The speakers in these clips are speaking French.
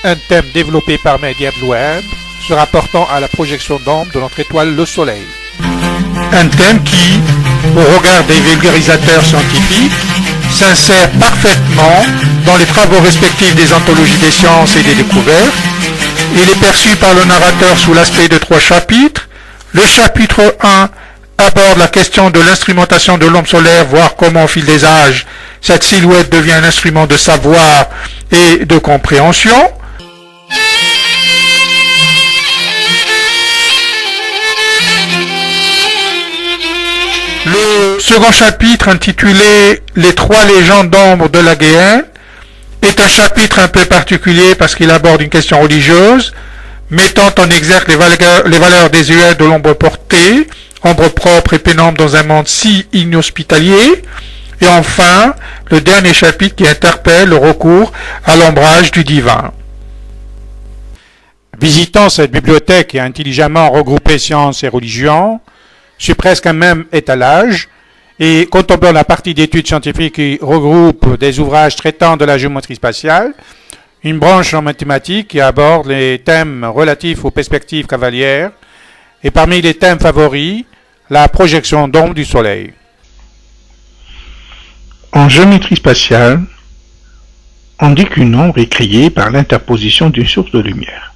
un thème développé par Media Web se rapportant à la projection d'ombre de notre étoile le Soleil. Un thème qui, au regard des vulgarisateurs scientifiques, s'insère parfaitement dans les travaux respectifs des anthologies des sciences et des découvertes. Il est perçu par le narrateur sous l'aspect de 3 chapitres. Le chapitre 1 aborde la question de l'instrumentation de l'ombre solaire, voir comment au fil des âges, cette silhouette devient un instrument de savoir et de compréhension. Le second chapitre, intitulé « Les 3 légendes d'ombre de la Géhenne », est un chapitre un peu particulier parce qu'il aborde une question religieuse, mettant en exergue les valeurs désuètes de l'ombre portée, ombre propre et pénombre dans un monde si inhospitalier. Et enfin, le dernier chapitre qui interpelle le recours à l'ombrage du divin. Visitant cette bibliothèque et intelligemment regroupée sciences et religions, sur presque un même étalage, et contemplant la partie d'études scientifiques qui regroupe des ouvrages traitant de la géométrie spatiale, une branche en mathématiques qui aborde les thèmes relatifs aux perspectives cavalières, et parmi les thèmes favoris, la projection d'ombre du Soleil. En géométrie spatiale, on dit qu'une ombre est créée par l'interposition d'une source de lumière.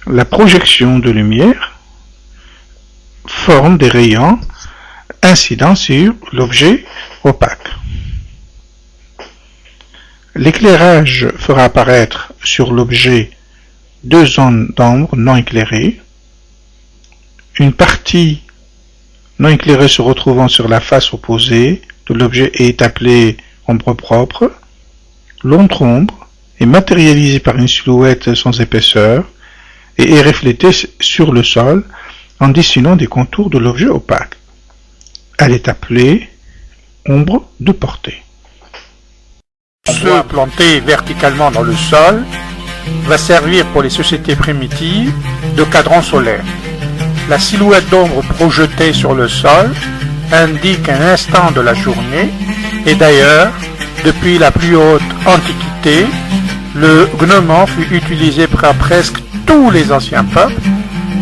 La projection de lumière forme des rayons incident sur l'objet opaque. L'éclairage fera apparaître sur l'objet 2 zones d'ombre non éclairées. Une partie non éclairée se retrouvant sur la face opposée de l'objet est appelée ombre propre. L'autre ombre est matérialisée par une silhouette sans épaisseur et est reflétée sur le sol en dessinant des contours de l'objet opaque. Elle est appelée ombre de portée. Se planter verticalement dans le sol va servir pour les sociétés primitives de cadran solaire. La silhouette d'ombre projetée sur le sol indique un instant de la journée et d'ailleurs, depuis la plus haute antiquité, le gnomon fut utilisé par presque tous les anciens peuples.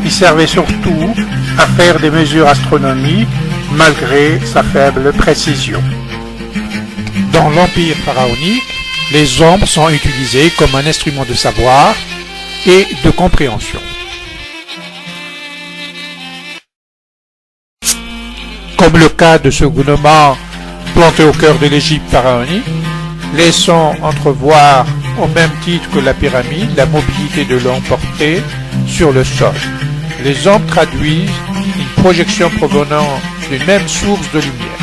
Il servait surtout à faire des mesures astronomiques malgré sa faible précision. Dans l'Empire pharaonique, les ombres sont utilisées comme un instrument de savoir et de compréhension. Comme le cas de ce gouvernement planté au cœur de l'Égypte pharaonique, laissant entrevoir, au même titre que la pyramide, la mobilité de l'ombre portée sur le sol. Les ombres traduisent une projection provenant d'une même source de lumière.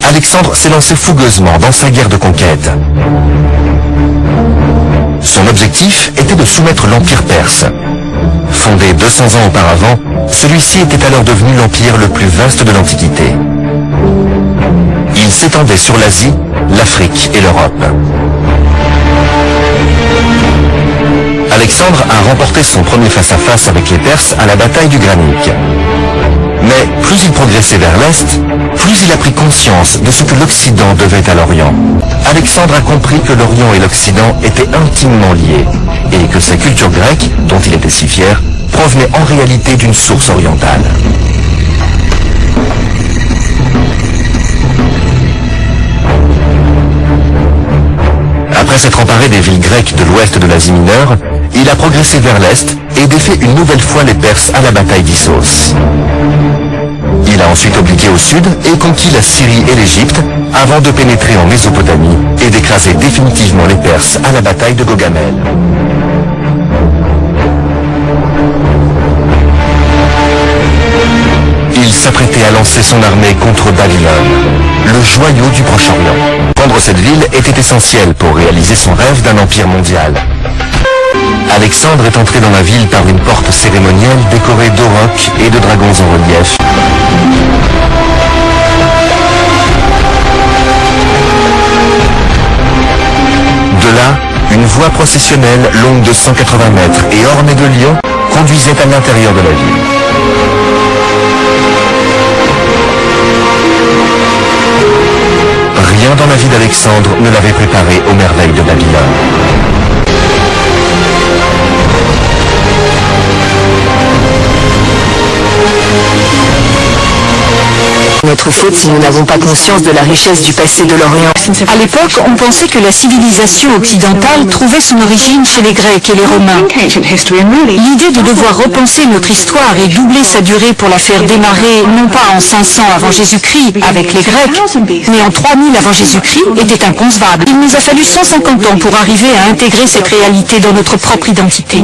Alexandre s'est lancé fougueusement dans sa guerre de conquête. Son objectif était de soumettre l'Empire perse. Fondé 200 ans auparavant, celui-ci était alors devenu l'empire le plus vaste de l'Antiquité. Il s'étendait sur l'Asie, l'Afrique et l'Europe. Alexandre a remporté son premier face-à-face avec les Perses à la bataille du Granique. Mais plus il progressait vers l'Est, plus il a pris conscience de ce que l'Occident devait à l'Orient. Alexandre a compris que l'Orient et l'Occident étaient intimement liés, et que sa culture grecque, dont il était si fier, provenait en réalité d'une source orientale. Après s'être emparé des villes grecques de l'ouest de l'Asie mineure, il a progressé vers l'est et défait une nouvelle fois les Perses à la bataille d'Issos. Il a ensuite obliqué au sud et conquis la Syrie et l'Égypte avant de pénétrer en Mésopotamie et d'écraser définitivement les Perses à la bataille de Gaugamel. Il s'apprêtait à lancer son armée contre Babylone, le joyau du Proche-Orient. Prendre cette ville était essentiel pour réaliser son rêve d'un empire mondial. Alexandre est entré dans la ville par une porte cérémonielle décorée d'aurochs et de dragons en relief. De là, une voie processionnelle longue de 180 mètres et ornée de lions conduisait à l'intérieur de la ville. Rien rien dans la vie d'Alexandre ne l'avait préparé aux merveilles de Babylone. Notre faute si nous n'avons pas conscience de la richesse du passé de l'Orient. À l'époque, on pensait que la civilisation occidentale trouvait son origine chez les Grecs et les Romains. L'idée de devoir repenser notre histoire et doubler sa durée pour la faire démarrer non pas en 500 avant Jésus-Christ avec les Grecs, mais en 3000 avant Jésus-Christ était inconcevable. Il nous a fallu 150 ans pour arriver à intégrer cette réalité dans notre propre identité.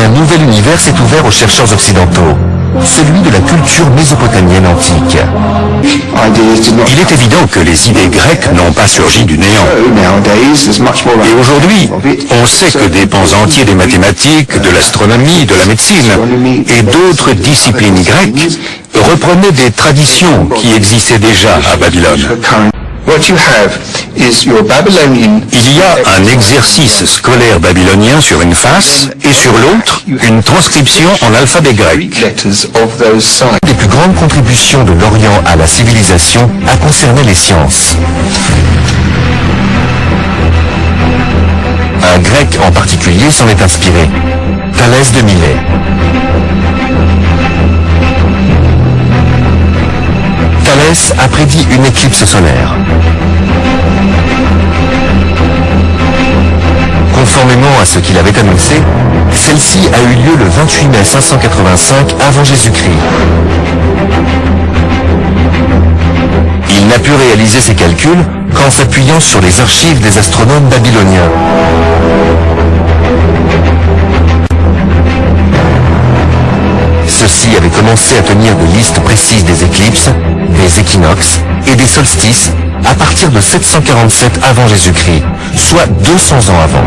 Un nouvel univers s'est ouvert aux chercheurs occidentaux, celui de la culture mésopotamienne antique. Il est évident que les idées grecques n'ont pas surgi du néant. Et aujourd'hui, on sait que des pans entiers des mathématiques, de l'astronomie, de la médecine et d'autres disciplines grecques reprenaient des traditions qui existaient déjà à Babylone. Il y a un exercice scolaire babylonien sur une face et sur l'autre, une transcription en alphabet grec. Une des plus grandes contributions de l'Orient à la civilisation a concerné les sciences. Un grec en particulier s'en est inspiré, Thalès de Milet. Thalès a prédit une éclipse solaire. Conformément à ce qu'il avait annoncé, celle-ci a eu lieu le 28 mai 585 avant Jésus-Christ. Il n'a pu réaliser ses calculs qu'en s'appuyant sur les archives des astronomes babyloniens. Ceux-ci avaient commencé à tenir des listes précises des éclipses, des équinoxes et des solstices à partir de 747 avant Jésus-Christ, soit 200 ans avant.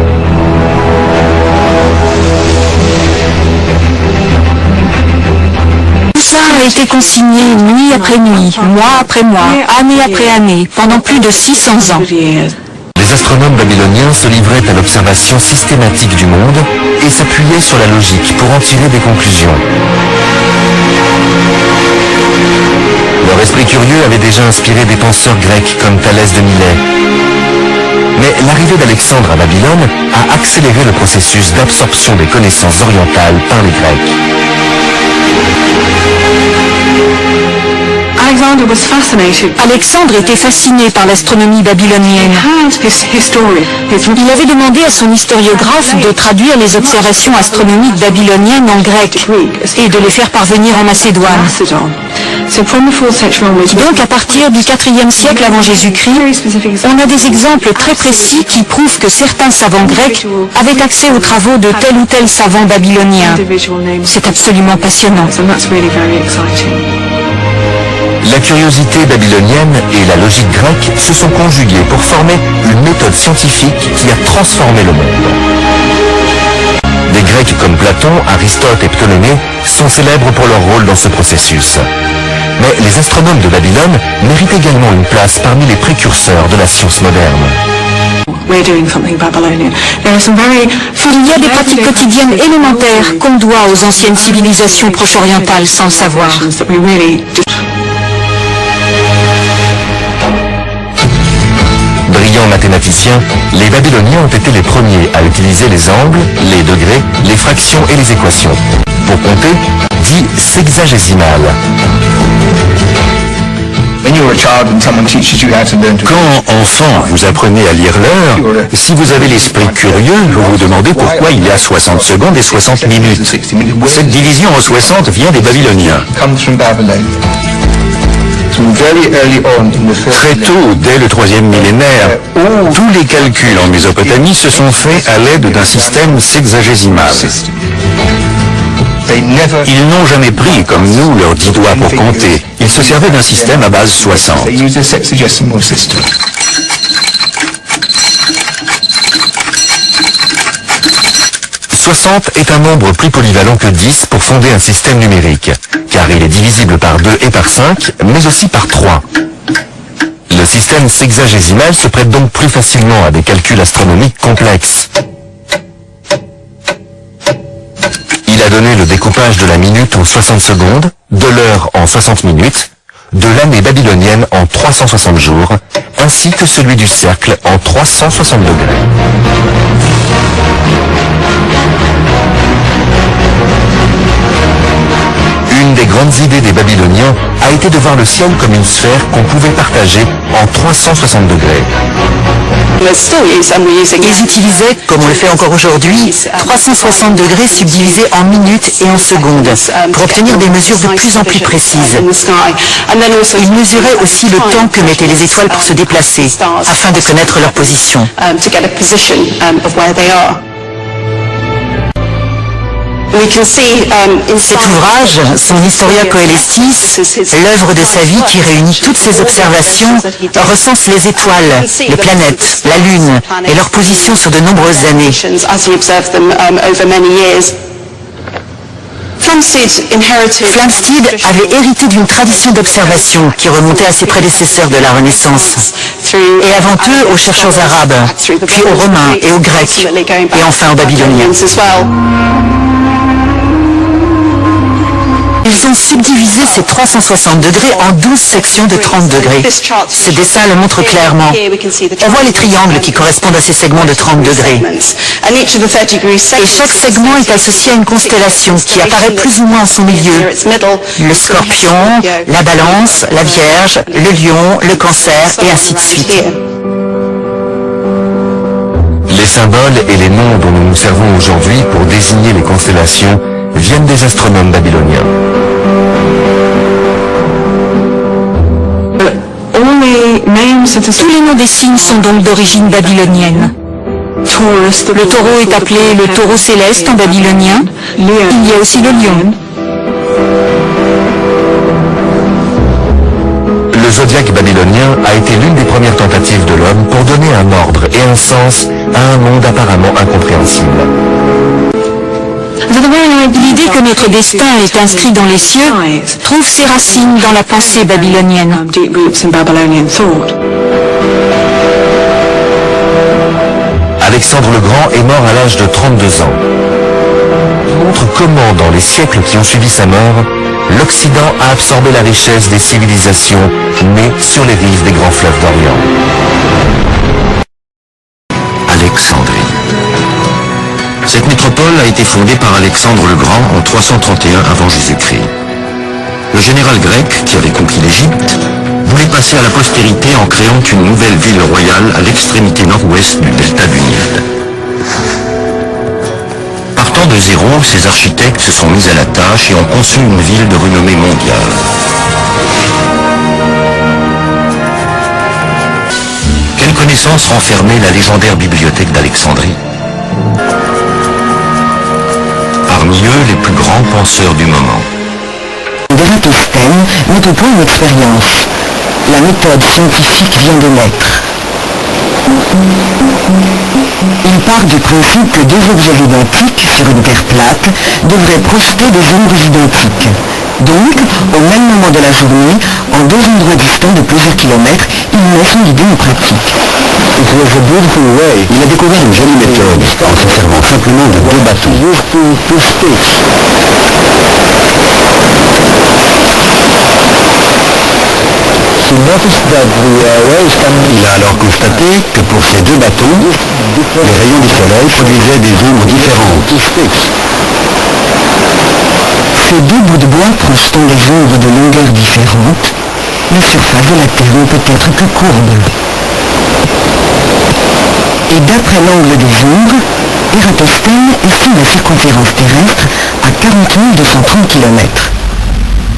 Tout ça a été consigné nuit après nuit, mois après mois, année après année, pendant plus de 600 ans. Les astronomes babyloniens se livraient à l'observation systématique du monde et s'appuyaient sur la logique pour en tirer des conclusions. Leur esprit curieux avait déjà inspiré des penseurs grecs comme Thalès de Milet. Mais l'arrivée d'Alexandre à Babylone a accéléré le processus d'absorption des connaissances orientales par les Grecs. Alexandre était fasciné par l'astronomie babylonienne. Il avait demandé à son historiographe de traduire les observations astronomiques babyloniennes en grec et de les faire parvenir en Macédoine. Donc à partir du IVe siècle avant Jésus-Christ, on a des exemples très précis qui prouvent que certains savants grecs avaient accès aux travaux de tel ou tel savant babylonien. C'est absolument passionnant. La curiosité babylonienne et la logique grecque se sont conjuguées pour former une méthode scientifique qui a transformé le monde. Des Grecs comme Platon, Aristote et Ptolémée sont célèbres pour leur rôle dans ce processus. Mais les astronomes de Babylone méritent également une place parmi les précurseurs de la science moderne. Il y a des pratiques quotidiennes élémentaires qu'on doit aux anciennes civilisations proche-orientales sans le savoir. Brillants mathématiciens, les Babyloniens ont été les premiers à utiliser les angles, les degrés, les fractions et les équations. Pour compter, dit sexagésimal. Quand, enfant, vous apprenez à lire l'heure, si vous avez l'esprit curieux, vous vous demandez pourquoi il y a 60 secondes et 60 minutes. Cette division en 60 vient des Babyloniens. Très tôt, dès le 3e millénaire, tous les calculs en Mésopotamie se sont faits à l'aide d'un système sexagésimal. Ils n'ont jamais pris, comme nous, leurs 10 doigts pour compter. Ils se servaient d'un système à base 60. 60 est un nombre plus polyvalent que 10 pour fonder un système numérique, car il est divisible par 2 et par 5, mais aussi par 3. Le système sexagésimal se prête donc plus facilement à des calculs astronomiques complexes. Il a donné le découpage de la minute en 60 secondes, de l'heure en 60 minutes, de l'année babylonienne en 360 jours, ainsi que celui du cercle en 360 degrés. Une des grandes idées des Babyloniens a été de voir le ciel comme une sphère qu'on pouvait partager en 360 degrés. Ils utilisaient, comme on le fait encore aujourd'hui, 360 degrés subdivisés en minutes et en secondes, pour obtenir des mesures de plus en plus précises. Ils mesuraient aussi le temps que mettaient les étoiles pour se déplacer, afin de connaître leur position. Cet ouvrage, son Historia Coelestis, l'œuvre de sa vie qui réunit toutes ses observations, recense les étoiles, les planètes, la Lune et leur position sur de nombreuses années. Flamsteed avait hérité d'une tradition d'observation qui remontait à ses prédécesseurs de la Renaissance, et avant eux aux chercheurs arabes, puis aux Romains et aux Grecs, et enfin aux Babyloniens. Ils ont subdivisé ces 360 degrés en 12 sections de 30 degrés. Ce dessin le montre clairement. On voit les triangles qui correspondent à ces segments de 30 degrés. Et chaque segment est associé à une constellation qui apparaît plus ou moins en son milieu. Le Scorpion, la Balance, la Vierge, le Lion, le Cancer et ainsi de suite. Les symboles et les noms dont nous nous servons aujourd'hui pour désigner les constellations viennent des astronomes babyloniens. Tous les noms des signes sont donc d'origine babylonienne. Le taureau est appelé le taureau céleste en babylonien. Il y a aussi le lion. Le zodiaque babylonien a été l'une des premières tentatives de l'homme pour donner un ordre et un sens à un monde apparemment incompréhensible. L'idée que notre destin est inscrit dans les cieux trouve ses racines dans la pensée babylonienne. Alexandre le Grand est mort à l'âge de 32 ans. Il montre comment, dans les siècles qui ont suivi sa mort, l'Occident a absorbé la richesse des civilisations nées sur les rives des grands fleuves d'Orient. Alexandrie. Cette métropole a été fondée par Alexandre le Grand en 331 avant Jésus-Christ. Le général grec, qui avait conquis l'Égypte, voulait passer à la postérité en créant une nouvelle ville royale à l'extrémité nord-ouest du delta du Nil. Partant de zéro, ces architectes se sont mis à la tâche et ont conçu une ville de renommée mondiale. Quelle connaissance renfermait la légendaire bibliothèque d'Alexandrie? Parmi eux, les plus grands penseurs du moment. Eratosthène met au point une expérience. La méthode scientifique vient de naître. Il part du principe que deux objets identiques sur une terre plate devraient projeter des ombres identiques. Donc, au même moment de la journée, en deux endroits distants de plusieurs kilomètres, il met son idée en pratique. Il a découvert une jolie méthode en se servant simplement de deux bateaux. Il a alors constaté que pour ces deux bateaux, les rayons du soleil produisaient des ombres différentes. Ces deux bouts de bois projetant des ombres de longueurs différentes, la surface de la Terre ne peut être que courbe. Et d'après l'angle des ombres, Eratosthène estime la circonférence terrestre à 40 230 km,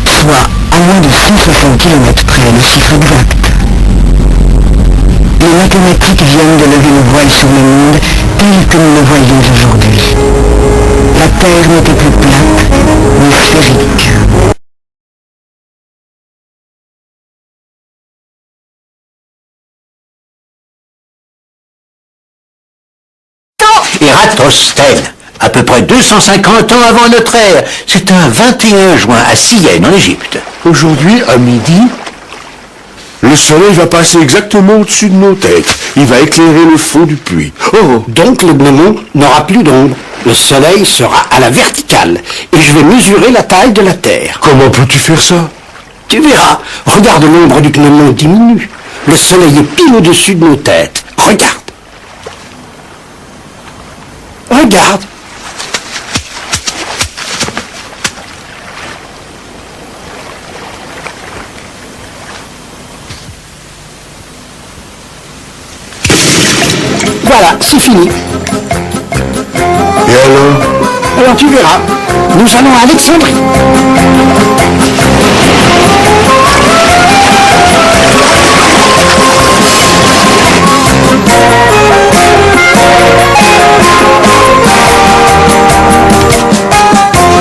soit à moins de 160 km près le chiffre exact. Les mathématiques viennent de lever le voile sur le monde tel que nous le voyons aujourd'hui. La Terre n'était plus plate, mais sphérique. Eratosthène, à peu près 250 ans avant notre ère. C'est un 21 juin à Syène, en Égypte. Aujourd'hui, à midi, le soleil va passer exactement au-dessus de nos têtes. Il va éclairer le fond du puits. Oh, donc le bleu n'aura plus d'ombre. Le soleil sera à la verticale et je vais mesurer la taille de la Terre. Comment peux-tu faire ça? Tu verras, regarde l'ombre du gnomon diminue. Le soleil est pile au-dessus de nos têtes. Regarde. Regarde. Voilà, c'est fini. Et alors? Alors tu verras, nous allons à Alexandrie.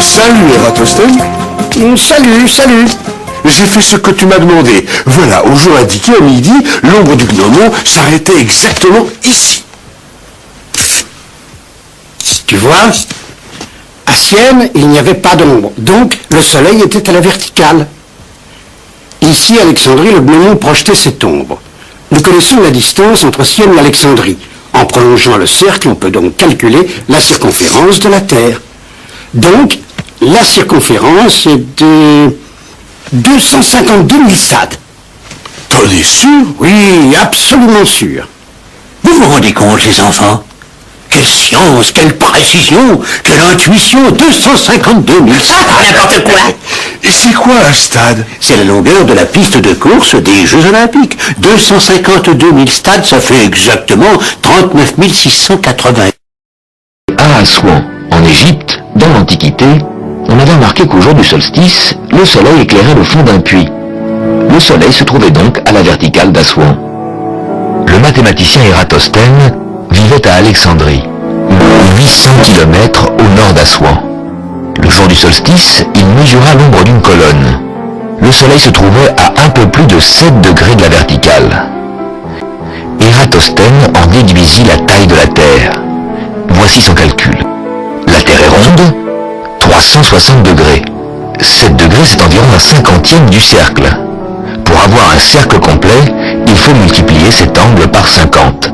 Salut, Eratosthène. Salut. J'ai fait ce que tu m'as demandé. Voilà, au jour indiqué, à midi, l'ombre du gnomon s'arrêtait exactement ici. Tu vois, à Sienne, il n'y avait pas d'ombre, donc le soleil était à la verticale. Ici, à Alexandrie, le gnomon projetait cette ombre. Nous connaissons la distance entre Sienne et Alexandrie. En prolongeant le cercle, on peut donc calculer la circonférence de la Terre. Donc, la circonférence est de 252 000 stades. T'en es sûr? Oui, absolument sûr. Vous vous rendez compte, les enfants? Quelle science, quelle précision, quelle intuition, 252 000 stades, n'importe quoi. Et c'est quoi un stade? C'est la longueur de la piste de course des Jeux Olympiques. 252 000 stades, ça fait exactement 39 680. À Assouan, en Égypte, dans l'Antiquité, on avait remarqué qu'au jour du solstice, le soleil éclairait le fond d'un puits. Le soleil se trouvait donc à la verticale d'Assouan. Le mathématicien Ératosthène vivait à Alexandrie, 800 km au nord d'Assouan. Le jour du solstice, il mesura l'ombre d'une colonne. Le soleil se trouvait à un peu plus de 7 degrés de la verticale. Ératosthène en déduisit la taille de la Terre. Voici son calcul. La Terre est ronde, 360 degrés. 7 degrés, c'est environ un cinquantième du cercle. Pour avoir un cercle complet, il faut multiplier cet angle par 50.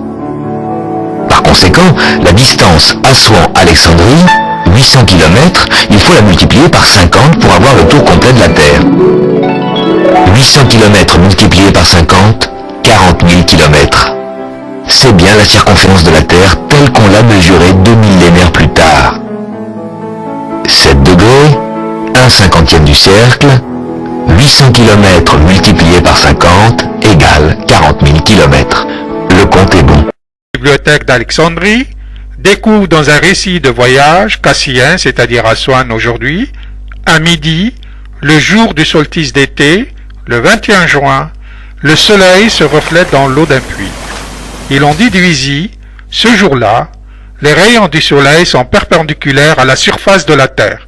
Par conséquent, la distance Assouan-Alexandrie, 800 km, il faut la multiplier par 50 pour avoir le tour complet de la Terre. 800 km multiplié par 50, 40 000 km. C'est bien la circonférence de la Terre telle qu'on l'a mesurée 2 millénaires plus tard. 7 degrés, 1/50 du cercle, 800 km multiplié par 50 égale 40 000 km. Le compte est bon. La bibliothèque d'Alexandrie découvre dans un récit de voyage qu'à Sienne, c'est-à-dire à Assouan aujourd'hui, à midi, le jour du solstice d'été, le 21 juin, le soleil se reflète dans l'eau d'un puits. Ils ont déduit, ce jour-là, les rayons du soleil sont perpendiculaires à la surface de la Terre.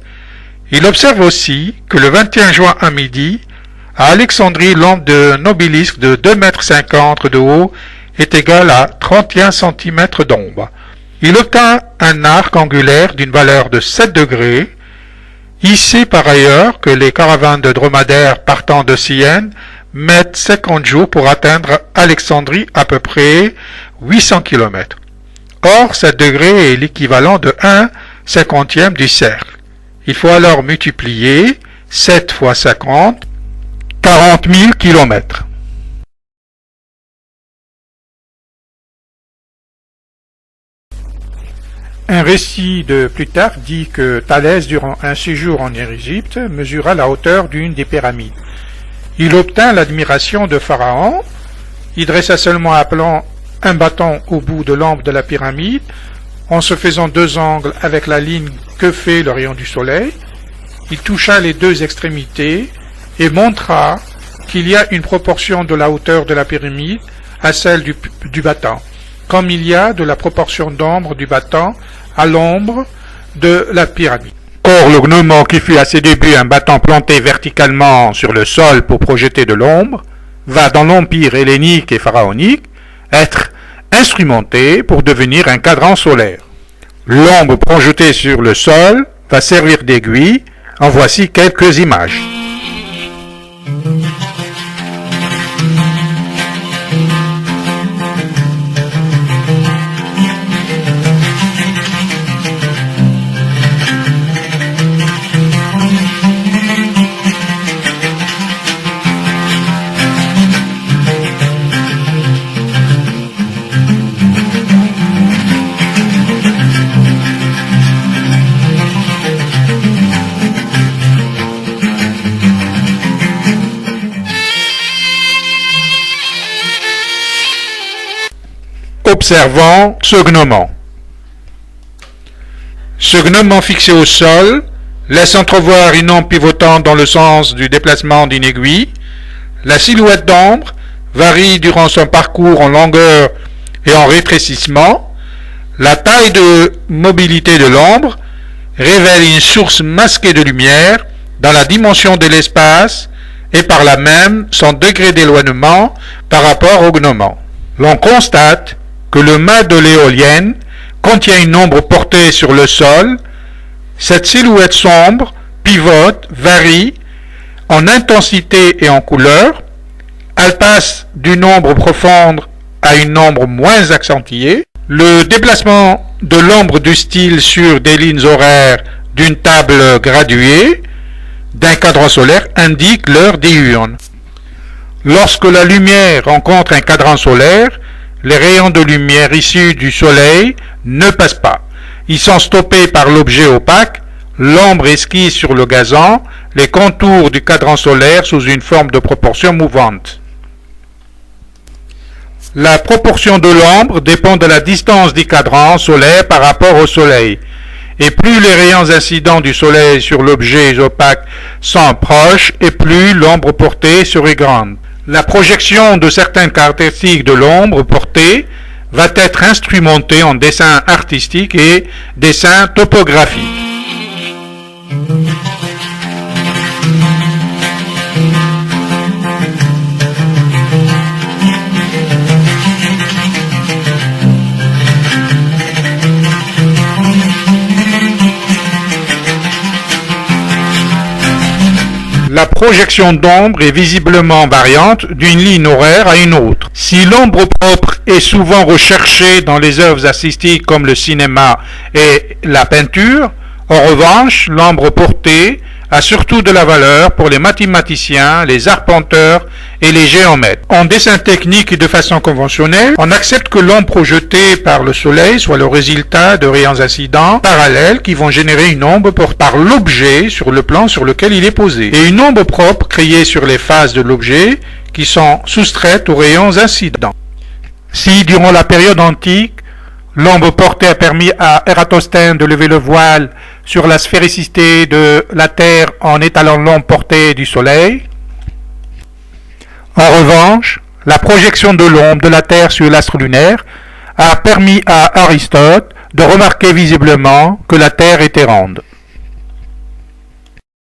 Il observe aussi que le 21 juin à midi, à Alexandrie, l'ombre d'un obélisque de 2,50 m de haut est égale à 31 cm d'ombre. Il obtint un arc angulaire d'une valeur de 7 degrés. Il sait par ailleurs que les caravanes de dromadaires partant de Sienne mettent 50 jours pour atteindre Alexandrie, à peu près 800 km. Or, 7 degrés est l'équivalent de 1/50 du cercle. Il faut alors multiplier 7 fois 50, 40 000 km. Un récit de Plutarque dit que Thalès, durant un séjour en Égypte, mesura la hauteur d'une des pyramides. Il obtint l'admiration de Pharaon. Il dressa seulement à plan un bâton au bout de l'ambre de la pyramide, en se faisant 2 angles avec la ligne que fait le rayon du soleil. Il toucha les 2 extrémités et montra qu'il y a une proportion de la hauteur de la pyramide à celle du bâton, comme il y a de la proportion d'ombre du bâton à l'ombre de la pyramide. Or, le gnomon qui fut à ses débuts un bâton planté verticalement sur le sol pour projeter de l'ombre, va dans l'empire hellénique et pharaonique être instrumenté pour devenir un cadran solaire. L'ombre projetée sur le sol va servir d'aiguille. En voici quelques images. observant ce gnomon. Ce gnomon fixé au sol laisse entrevoir une ombre pivotant dans le sens du déplacement d'une aiguille. La silhouette d'ombre varie durant son parcours en longueur et en rétrécissement. La taille de mobilité de l'ombre révèle une source masquée de lumière dans la dimension de l'espace et par là même son degré d'éloignement par rapport au gnomon. L'on constate que le mât de l'éolienne contient une ombre portée sur le sol. Cette silhouette sombre, pivote, varie en intensité et en couleur. Elle passe d'une ombre profonde à une ombre moins accentuée. Le déplacement de l'ombre du style sur des lignes horaires d'une table graduée d'un cadran solaire indique l'heure diurne. Lorsque la lumière rencontre un cadran solaire, les rayons de lumière issus du soleil ne passent pas. Ils sont stoppés par l'objet opaque. L'ombre esquisse sur le gazon les contours du cadran solaire sous une forme de proportion mouvante. La proportion de l'ombre dépend de la distance du cadran solaire par rapport au soleil. Et plus les rayons incidents du soleil sur l'objet opaque sont proches, et plus l'ombre portée serait grande. La projection de certaines caractéristiques de l'ombre portée va être instrumentée en dessin artistique et dessin topographique. La projection d'ombre est visiblement variante d'une ligne horaire à une autre. Si l'ombre propre est souvent recherchée dans les œuvres artistiques comme le cinéma et la peinture, en revanche, l'ombre portée a surtout de la valeur pour les mathématiciens, les arpenteurs et les géomètres. En dessin technique et de façon conventionnelle, on accepte que l'ombre projetée par le soleil soit le résultat de rayons incidents parallèles qui vont générer une ombre par l'objet sur le plan sur lequel il est posé, et une ombre propre créée sur les faces de l'objet qui sont soustraites aux rayons incidents. Si, durant la période antique, l'ombre portée a permis à Ératosthène de lever le voile sur la sphéricité de la Terre en étalant l'ombre portée du Soleil, en revanche, la projection de l'ombre de la Terre sur l'astre lunaire a permis à Aristote de remarquer visiblement que la Terre était ronde.